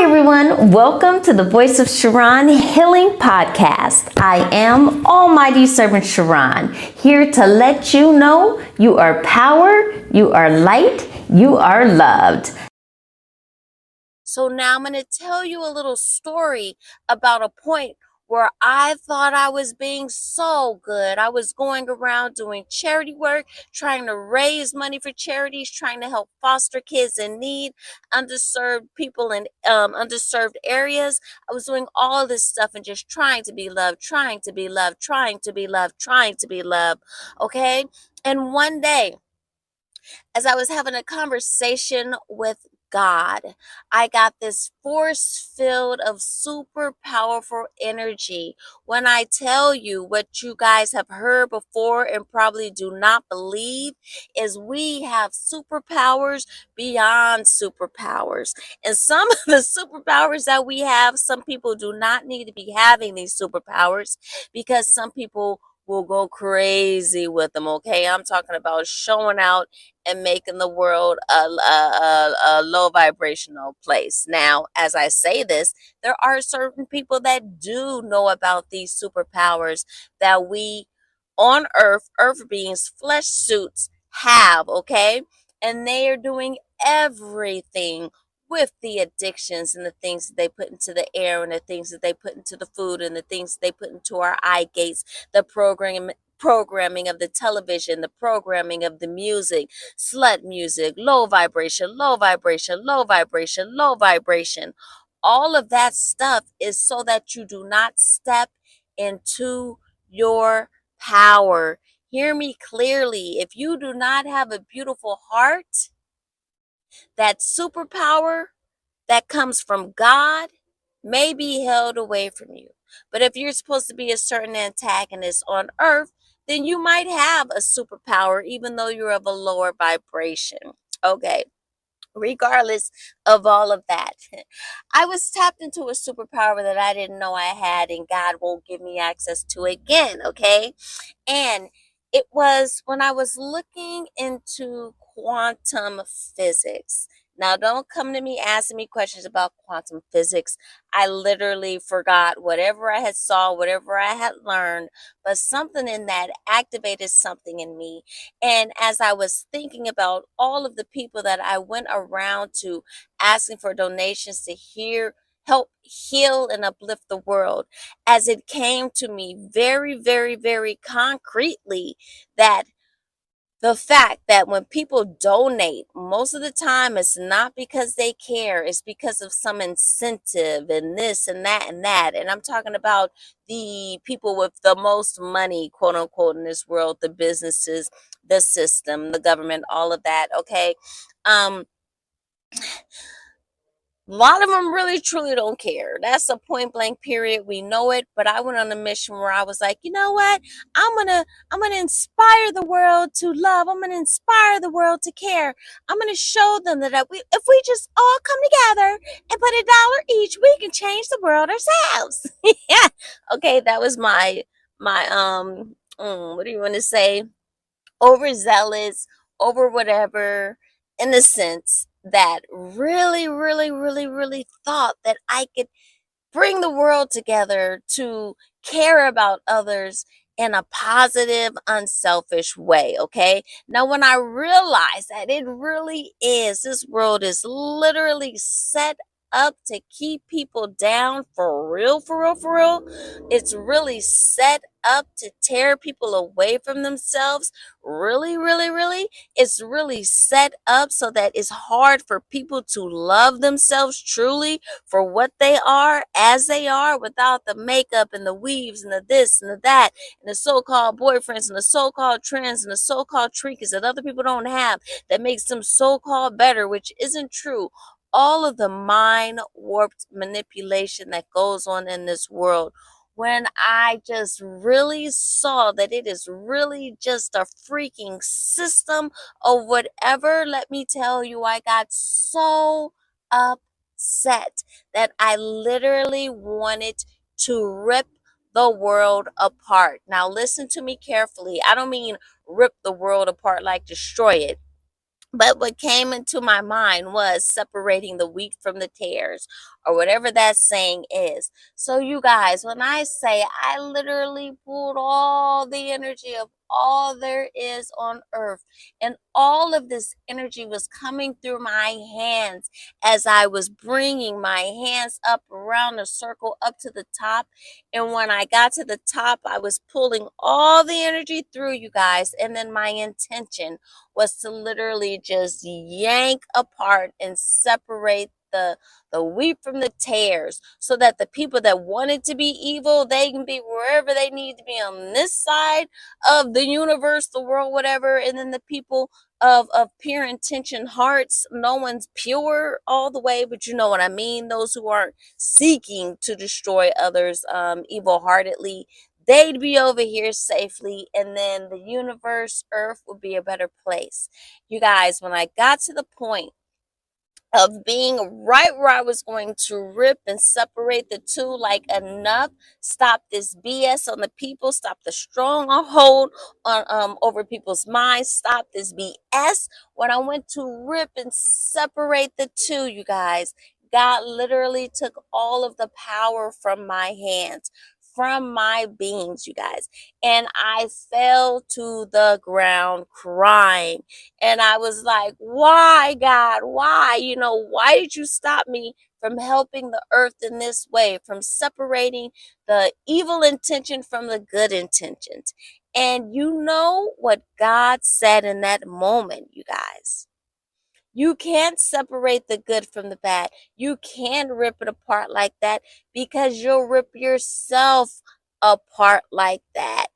everyone, welcome to the Voice of Charon Healing Podcast. I am Almighty Servant Charon, here to let you know you are power, you are light, you are loved. So now I'm going to tell you a little story about a point where I thought I was being so good. I was going around doing charity work, trying to raise money for charities, trying to help foster kids in need, underserved people in underserved areas. I was doing all this stuff and just trying to be loved, trying to be loved, trying to be loved, trying to be loved. Okay. And one day, as I was having a conversation with God, I got this force field of super powerful energy. When I tell you what you guys have heard before and probably do not believe, is we have superpowers beyond superpowers. And some of the superpowers that we have, some people do not need to be having these superpowers because some people will go crazy with them. Okay, I'm talking about showing out and making the world a low vibrational place. Now, as I say this, there are certain people that do know about these superpowers that we on earth beings, flesh suits have, okay? And they are doing everything with the addictions and the things that they put into the air and the things that they put into the food and the things that they put into our eye gates, the programming of the television, the programming of the music, slut music, low vibration, low vibration, low vibration, low vibration. All of that stuff is so that you do not step into your power. Hear me clearly. If you do not have a beautiful heart, that superpower that comes from God may be held away from you. But if you're supposed to be a certain antagonist on earth, then you might have a superpower, even though you're of a lower vibration. Okay. Regardless of all of that, I was tapped into a superpower that I didn't know I had, and God won't give me access to again. Okay. And it was when I was looking into quantum physics. Now, don't come to me asking me questions about quantum physics. I literally forgot whatever I had saw, whatever I had learned, but something in that activated something in me. And as I was thinking about all of the people that I went around to asking for donations to help heal and uplift the world, as it came to me very, very, very concretely that the fact that when people donate, most of the time it's not because they care, it's because of some incentive and this and that and that. And I'm talking about the people with the most money, quote unquote, in this world, the businesses, the system, the government, all of that. Okay. Um, A lot of them really truly don't care. That's a point blank period. We know it. But I went on a mission where I was like, you know what? I'm gonna inspire the world to love. I'm gonna inspire the world to care. I'm gonna show them that if we just all come together and put $1 each, we can change the world ourselves. Yeah. Okay, that was my what do you want to say? Overzealous, over whatever, in the sense that really, really, really, really thought that I could bring the world together to care about others in a positive, unselfish way. Okay. Now, when I realized that it really is, this world is literally set up to keep people down for real, for real, for real. It's really set up to tear people away from themselves. Really, really, really. It's really set up so that it's hard for people to love themselves truly for what they are, as they are, without the makeup and the weaves and the this and the that and the so-called boyfriends and the so-called trends and the so-called trinkets that other people don't have that makes them so-called better, which isn't true. All of the mind warped manipulation that goes on in this world, when I just really saw that it is really just a freaking system of whatever, let me tell you, I got so upset that I literally wanted to rip the world apart. Now, listen to me carefully. I don't mean rip the world apart like destroy it, But what came into my mind was separating the wheat from the tares, or whatever that saying is. So, you guys, when I say I literally pulled all the energy of all there is on earth, and all of this energy was coming through my hands as I was bringing my hands up around a circle up to the top. And when I got to the top, I was pulling all the energy through, you guys. And then my intention was to literally just yank apart and separate the wheat from the tares, so that the people that wanted to be evil, they can be wherever they need to be on this side of the universe, the world, whatever. And then the people of pure intention hearts, no one's pure all the way, but you know what I mean, those who aren't seeking to destroy others evil heartedly, they'd be over here safely, and then the universe, earth, would be a better place. You guys, when I got to the point of being right where I was going to rip and separate the two, like enough, stop this BS on the people, stop the stronghold on over people's minds, stop this BS. When I went to rip and separate the two, you guys, God literally took all of the power from my hands, from my beings, you guys, and I fell to the ground crying. And I was like, why, God? Why? Why did you stop me from helping the earth in this way, from separating the evil intention from the good intentions? And you know what God said in that moment, you guys? You can't separate the good from the bad. You can't rip it apart like that, because you'll rip yourself apart like that.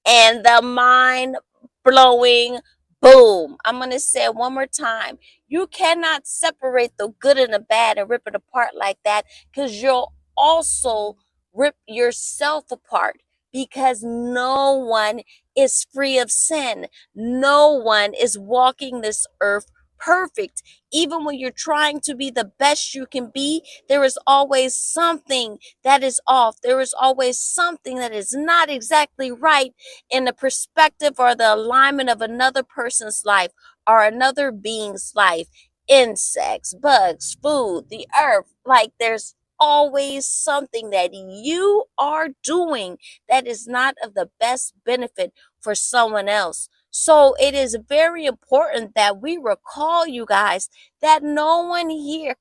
And the mind blowing boom. I'm going to say it one more time. You cannot separate the good and the bad and rip it apart like that, because you'll also rip yourself apart, because no one is free of sin. No one is walking this earth perfect. Even when you're trying to be the best you can be, there is always something that is off. There is always something that is not exactly right in the perspective or the alignment of another person's life or another being's life. Insects, bugs, food, the earth. Like, there's always something that you are doing that is not of the best benefit for someone else. So it is very important that we recall, you guys, that no one here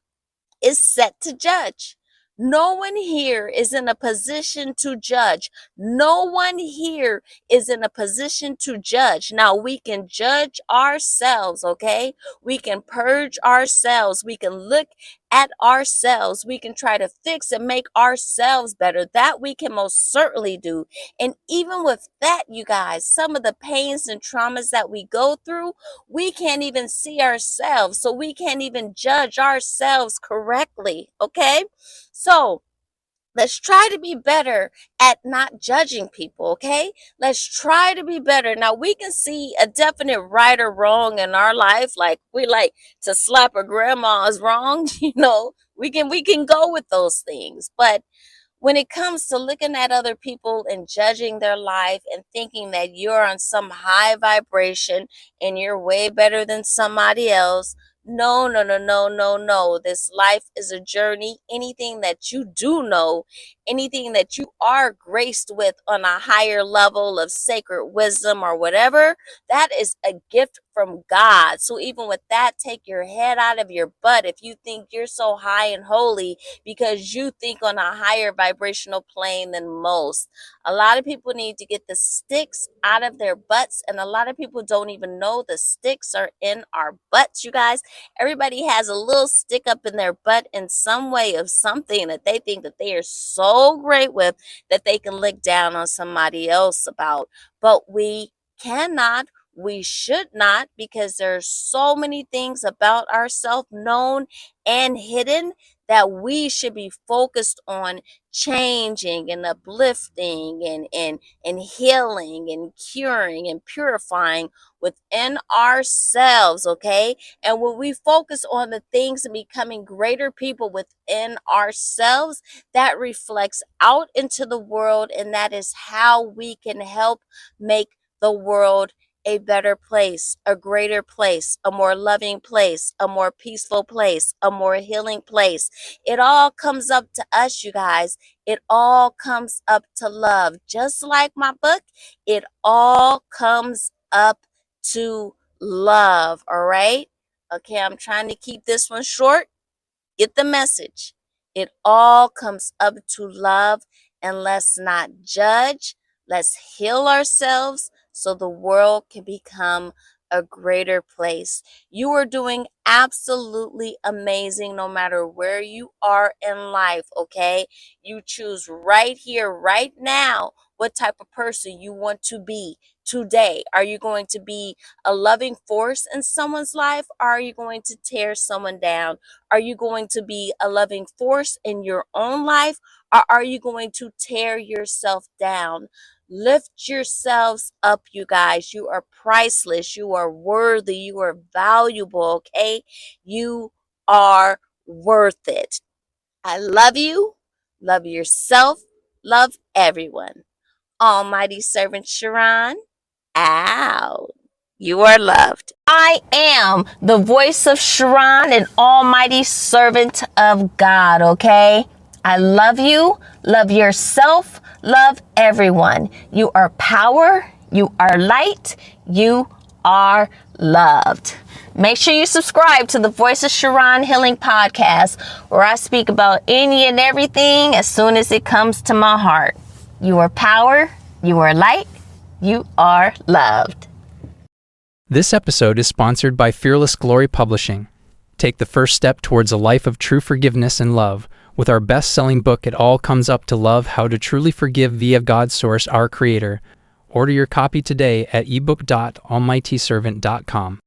is set to judge. No one here is in a position to judge. No one here is in a position to judge. Now, we can judge ourselves, okay? We can purge ourselves. We can look at ourselves. We can try to fix and make ourselves better. That we can most certainly do. And even with that, you guys, some of the pains and traumas that we go through, we can't even see ourselves. So we can't even judge ourselves correctly. Okay. So let's try to be better at not judging people, okay? Let's try to be better. Now, we can see a definite right or wrong in our life. Like, we like to slap our grandma's wrong, we can go with those things. But when it comes to looking at other people and judging their life and thinking that you're on some high vibration and you're way better than somebody else, no, no, no, no, no, no. This life is a journey. Anything that you do know, anything that you are graced with on a higher level of sacred wisdom or whatever, that is a gift from God. So even with that, take your head out of your butt if you think you're so high and holy because you think on a higher vibrational plane than most. A lot of people need to get the sticks out of their butts, and a lot of people don't even know the sticks are in our butts, you guys. Everybody has a little stick up in their butt in some way of something that they think that they are so great with that they can lick down on somebody else about. But we cannot, we should not, because there's so many things about ourselves known and hidden that we should be focused on changing and uplifting and healing and curing and purifying within ourselves, okay? And when we focus on the things and becoming greater people within ourselves, that reflects out into the world, and that is how we can help make the world a better place, a greater place, a more loving place, a more peaceful place, a more healing place. It all comes up to us, you guys. It all comes up to love. Just like my book, it all comes up to love, all right? Okay, I'm trying to keep this one short. Get the message. It all comes up to love, and let's not judge. Let's heal ourselves so the world can become a greater place. You are doing absolutely amazing no matter where you are in life, okay? You choose right here, right now, what type of person you want to be today. Are you going to be a loving force in someone's life, or are you going to tear someone down? Are you going to be a loving force in your own life, or are you going to tear yourself down? Lift yourselves up, you guys. You are priceless. You are worthy. You are valuable, okay? You are worth it. I love you. Love yourself. Love everyone. Almighty Servant Charon, out. You are loved. I am the voice of Charon, an almighty servant of God, okay? I love you, love yourself, love everyone. You are power, you are light, you are loved. Make sure you subscribe to the Voice of Charon Healing Podcast, where I speak about any and everything as soon as it comes to my heart. You are power, you are light, you are loved. This episode is sponsored by Fearless Glory Publishing. Take the first step towards a life of true forgiveness and love with our best-selling book, It All Comes Up to Love, How to Truly Forgive via God's Source, our Creator. Order your copy today at ebook.almightyservant.com.